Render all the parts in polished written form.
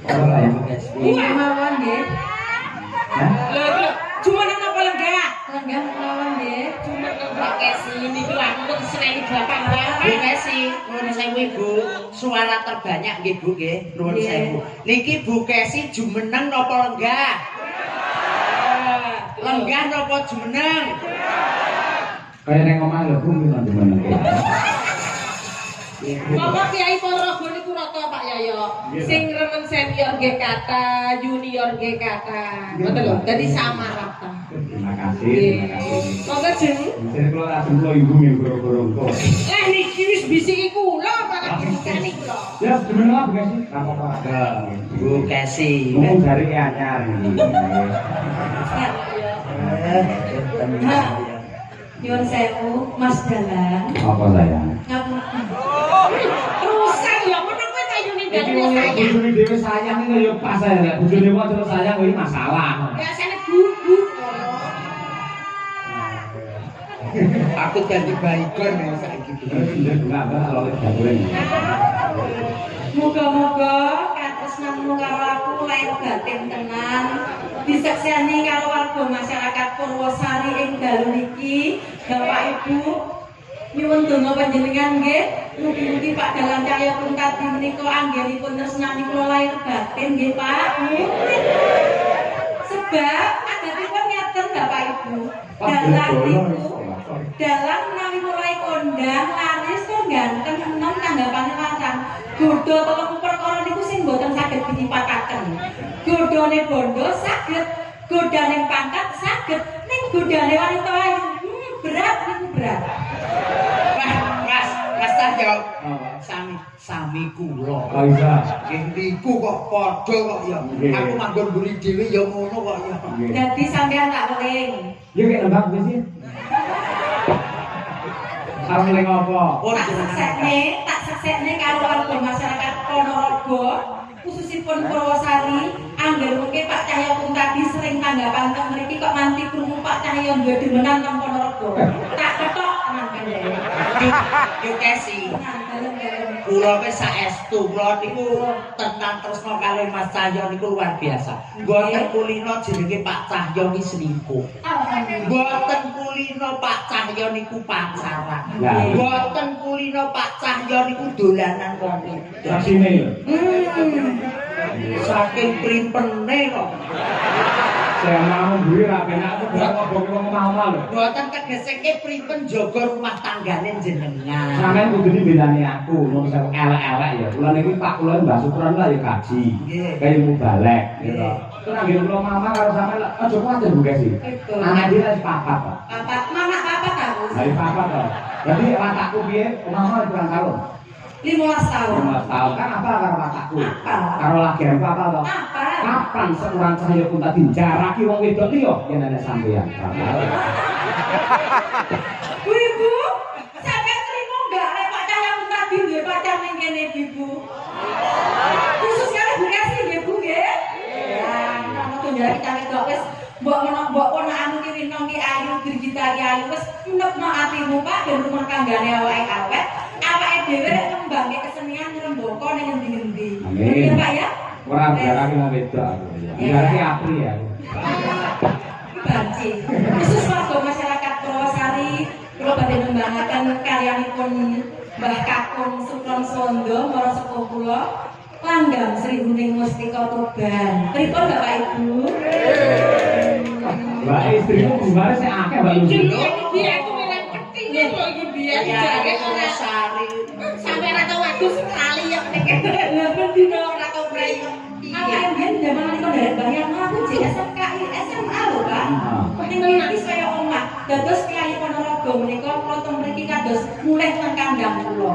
Iya mawon nggih. Lho, cuma nang apa lenggah? Lenggah mawon nggih. Cuma nang Bukesi niku aku kok seneni bapak Bukesi, nuwun sewu Ibu. Suara terbanyak nggih Bu nggih, nuwun sewu. Niki Bukesi jumeneng napa lenggah? Lenggah napa jumeneng? Kaya neng omah lho Bu minta jumeneng. Bapak Kiai Ponorogo niku rata Pak Yayo. Sing remen senior nggih kata, junior nggih kata. Ngoten lho, dadi sama rata. Terima kasih. Monggo jeng. Sing kula ajeng kula Ibu nggih goro-goro engko. Niki wis bisiki kula para kene kula. Ya jumeneng apa guys? Apa-apa. Bukesi. Ngomong dari anyar. Nyuwun sewu, Mas Dalang. Apa sayang? Ngapunten. Rusak ya ngono kuwi kayune dalem sayang. Bojone dhewe sayang iki ya pas ae lek bojone wae terus sayang kuwi masalah. Biasane gugu. Aku dadi baikon ya saiki. Muga-muga katresnanmu karo aku lair batin tenan. Disekseni karo warga masyarakat Purwosari ing dalu niki. Bapak Ibu nyuwun donga panjenengan nggih. Mugi-mugi Pak Dalang Cahya Kuntadi menika anggenipun tresnani kula lair batin nggih Pak. Sebab adatipun ngaten Bapak Ibu. Dalang menawi mulai kondang laris kok ganteng enom tanggapane larang. Godho telung perkara niku sing mboten saged ditipataken. Godhone bondo saged, godane pangkat saged, ning godane wanita ayu berat niku berat. Mas Cahyo. Sami kula. Oh iya. Nggih niku kok padha kok ya. Aku manggon mburi dhewe ya ngono kok ya. Dadi sampean tak weling. Ya kayak lembab wis. Karo ning apa? Tak seksekne karo warga masyarakat Ponorogo, khususipun Purwosari, angger mungkin Pak Cahya Kuntadi sering tanggapan teng mriki kok nganti krungu Pak Cahya duwe demenan teng Ponorogo. Tak ketok nang kene. Yo Kesi. Nah, dalem-dalem. Kula wis saestu, kula niku tenan tresna kali Mas Cahyo niku luar biasa. Mboten kulino jenenge Pak Cahyo ki selingkuh. Mboten kulino Pak Cahyo niku pacaran. Mboten kulino Pak Cahyo niku dolanan wong wedok. Rasine lho. Saking primpene kok. Saya mau duwe ra penak aku gak ngobrol wong omah-omah lho. Mboten tegeseke pripun jaga rumah tanggane jenengan. Sampeyan kudu dibelani aku, wong sing elek-elek ya. Kula niki Pak kula Mbah Sukron lah ya gaji. Kaya mubalek gitu. Terus nggih kula omah karo sampeyan aja kuwatir Bu Kesi. Anak dhewe wis papat, Pak. Papat, mama papat aku. Dari papat to. Berarti watakku piye? Omah-omah kurang tahun. 15 tahun. 15 tahun kan apa karo watakku? Apa? Karo lagi apa to? Apa? Kapan seorang Cahya Kuntadi jaraki wong wedok liya yen ana sampeyan? Bu Ibu, sampeyan terima enggak lek Pak Cahya Kuntadi duwe pacar ning kene Ibu? Khusus kali Bu Kesi nggih Bu nggih? Ya, ngono tunjak kita wedok wis mbok ponakmu ki Rino ki ayu, Girgita ki ayu wis enekno atimu Pak ben rumah tanggane awake awet. Awake dhewe rek ngembangke kesenian ngrembaka ning endi-endi. Nggih Pak ya? Ora jaraki wong wedok aku. Jaraki apri ya. Banci. Khusus warga masyarakat Purwosari, kula badhe nembangaken karyanipun Mbah Kakung Sukron Sondo para sepuh kula Langgam Sri Huning Mustika Tuban. Pripun Bapak Ibu? Mbak istrimu gimana sih akeh Mbak Ibu? Iki aku milih pentingnya kok iki biyen jare ora Sari. sampe ora tau wedhus sekali ya nek. Lah bendina Ora tau prei. awake dhewe zaman menika nderek bayang aku jek SMKI SMA lho Pak. Ning iki saya omah. Dados Kyai Ponorogo menika kula teng mriki kados mulih nang kandhang kula.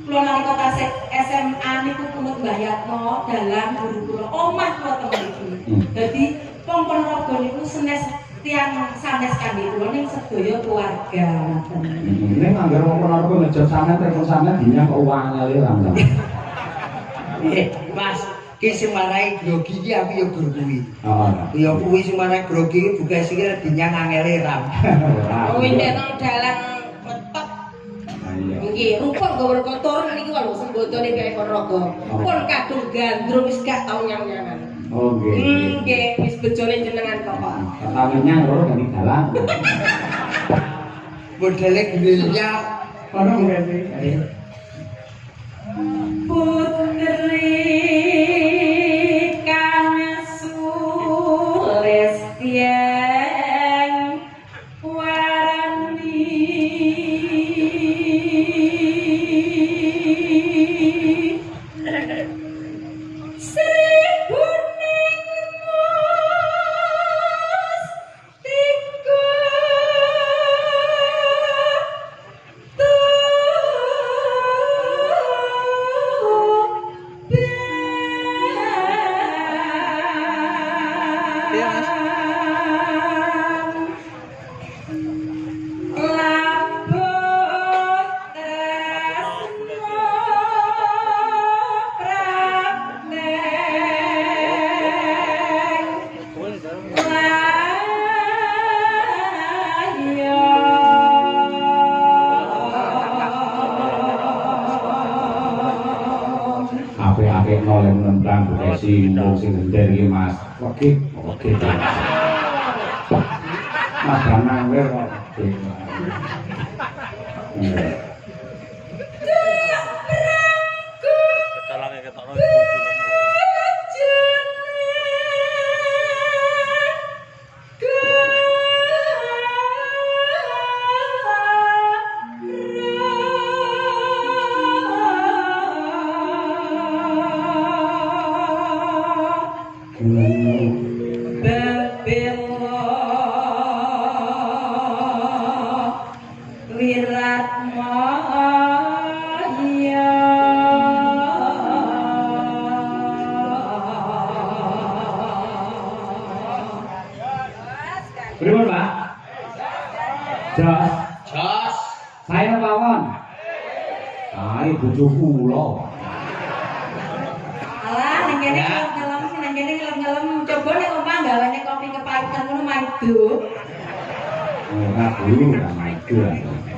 Kula nalika tasik SMA niku punut Mbah Yatno dalang guru kula omah kula teng mriki. Dadi wong Ponorogo niku senes tiang sanes kami kula ning sedaya keluarga ngoten. Ning anggar wong Ponorogo ngejot sampean telepon sampean dinya kok uang ngale ra. Mas, ki sing marai grogi iki aku ya guru kuwi. Oh. Ya kuwi sing marai grogi iki buka sing dinyang angele ram. Kuwi nek nang dalan metek. Nggih, rupuk gawe kotor niki lho botone kae Ponorogo. Pun kadung gandrung wis gak tau nyang-nyangan. Oh nggih. Nggih, wis bojone jenengan kok. Katanya loro ganti dalan. Modele grilnya Ono nggih sih. Putri kang sulistyen warani apik-apik noleh nentang bukesi mung sing ngender iki Mas. Oke. Mas Danang wae kok. Ketalange ketokno kunci Pripun, Pak? Jos. jos Saya mawon. Kae bojo kula. Alah, nang kene ngelem-ngelem, coba nek omah gawane kopi kepahitan ngono maido. Ora dulu ora maido.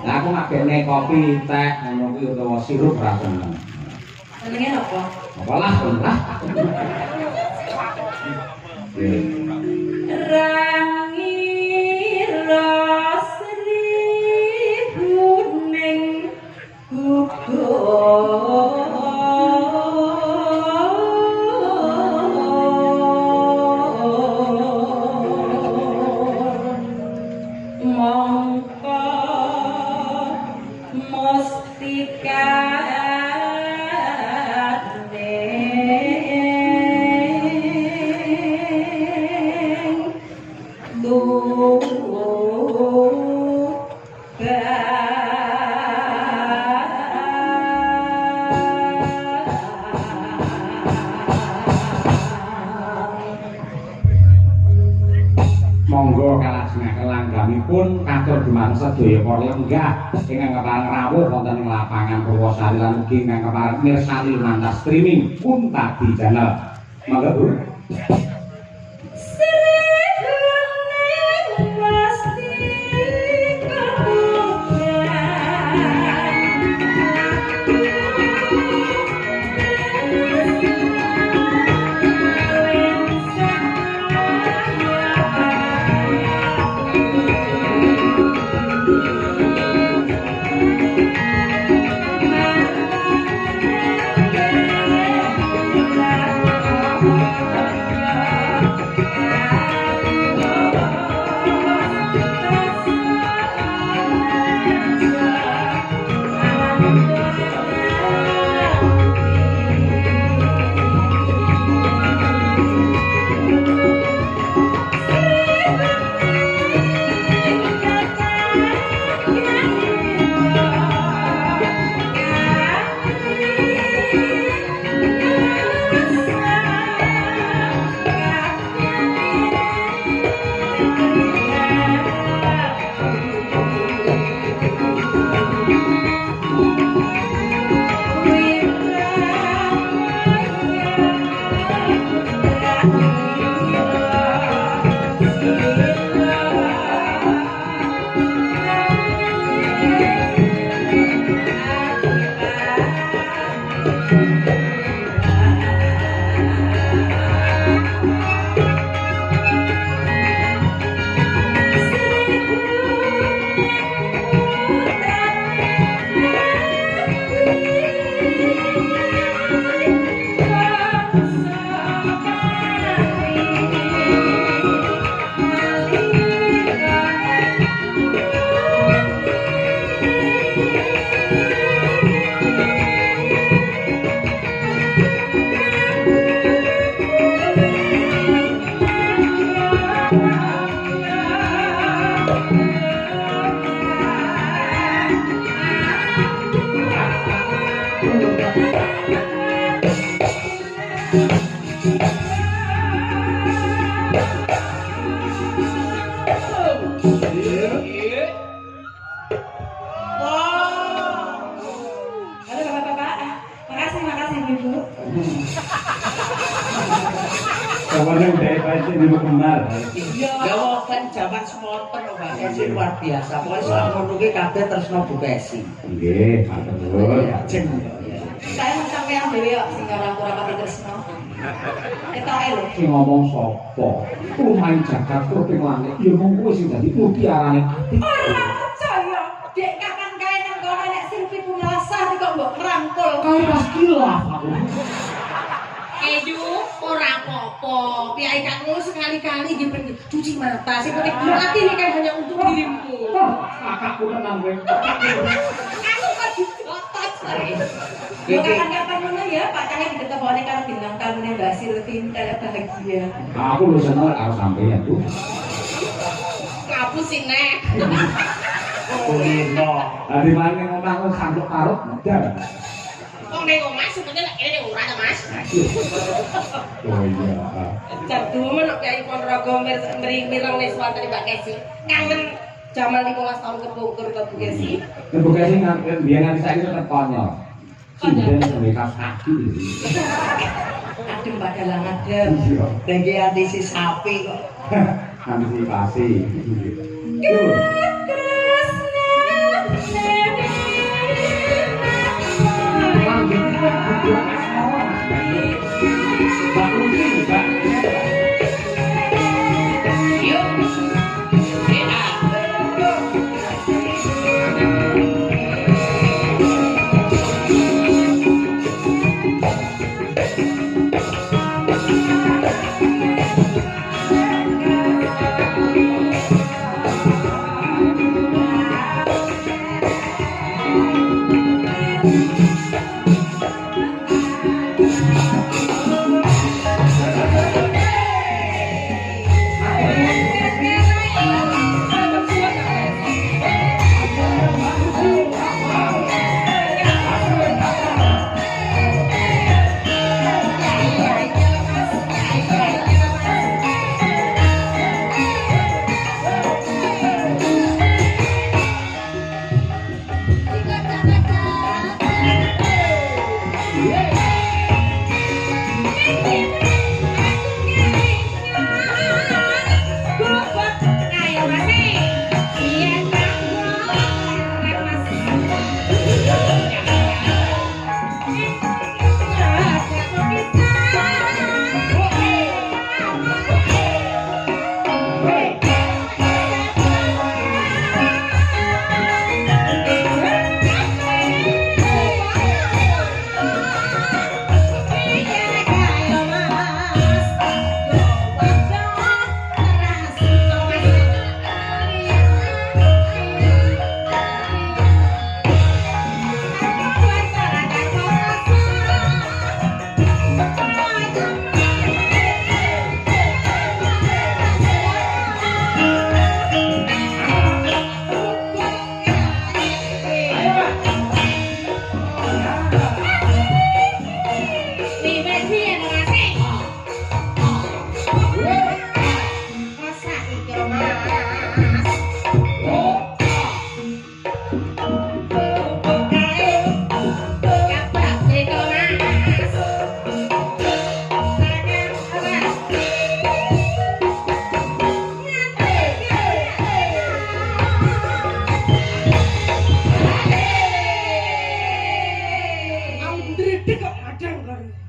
Lah aku ngakene kopi teh ngono kuwi utawa sirup ra seneng. Senenge napa? Apalah, lah. Rangira seribu ning mongko mustika Monggo kalajengaken langgamipun katur dumateng sedaya para lenggah ingkang kepareng rawuh wonten ing lapangan Purwosari lan ugi ingkang kepareng mirsani lumantar streaming Unta di channel. Monggo Bu. Halo bapak-bapak, makasih ibu. Kabarnya udah pasti di Kemar. Ya kan jaman semonten lho Mbak Kesi luar biasa. Pokoke selama nunggu kabeh tresno Bu Kesi. Nggih, matur. Jeng. Saya mau sampean dhewe kok sing ora pati tresno. Ketoke lho. Sing ngomong sapa? Main Jakarta ping langit. Ya mung kuwi sing dadi mutiarane ati. Ora percaya. Dek kapan kae nang kono nek sing pitulasah kok mbok rangkul. Kau pas kilaf aku. Edu ora apa-apa. Piyai kamu sekali-kali nggih cuci mata. Sing penting hati ini kan hanya untuk dirimu. Kakakku tenang kowe. Aku kok dikotot sorry. Ya kapan-kapan ngono ya, Pak Cahya ditetepone karo bintang tamune Mbak Silvin kayak bahagia. Aku lu seneng karo sampeyan tuh. Ngapus sih nek. Kulino. Adi mane ngomong sanduk karut ndar. Kok ning omah sebenarnya lek kene ora ta Mas. Oh iya. Jadu men Kyai Ponorogo mireng ning wonten Mbak Kesi. Kangen jaman 15 tahun kepungkur ke Bu Kesi. Bukan sih biar nanti saya itu terkonyol. Sudah mereka kaki. Adem padalang adem. Iya. Lagi antisi sapi kok. Antisipasi. Tuh.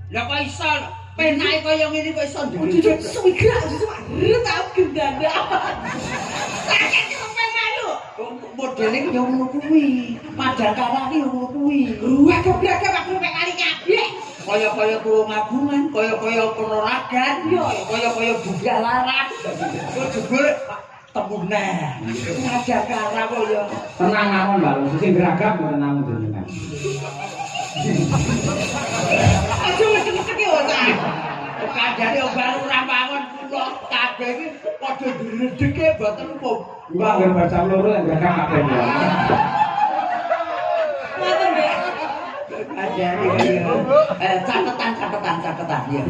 Lah kok iso penake kaya ngene kok iso Jujur suwi gerak cuma tau gendanda. Sakit kok malu. modele yo ngono kuwi. Padakane yo ngono kuwi. Wah kebraka aku mek kali kabeh. Kaya-kaya tulung agungan, kaya-kaya penolagan, kaya-kaya budal laras. Kok jebul temunan. Padakane kok yo. Tenang mawon, Mbak. Sing geragam mboten namung jenengan. Aja ngecek-ngecek yo ta. Kandhane baru ora bangun kula kabeh iki padha diredeke mboten umum. Mbak nggih baca loro yang geragam kabeh. Ngoten, Mbak. Ada catatan ya.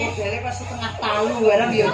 Modele pas setengah talu barang ya.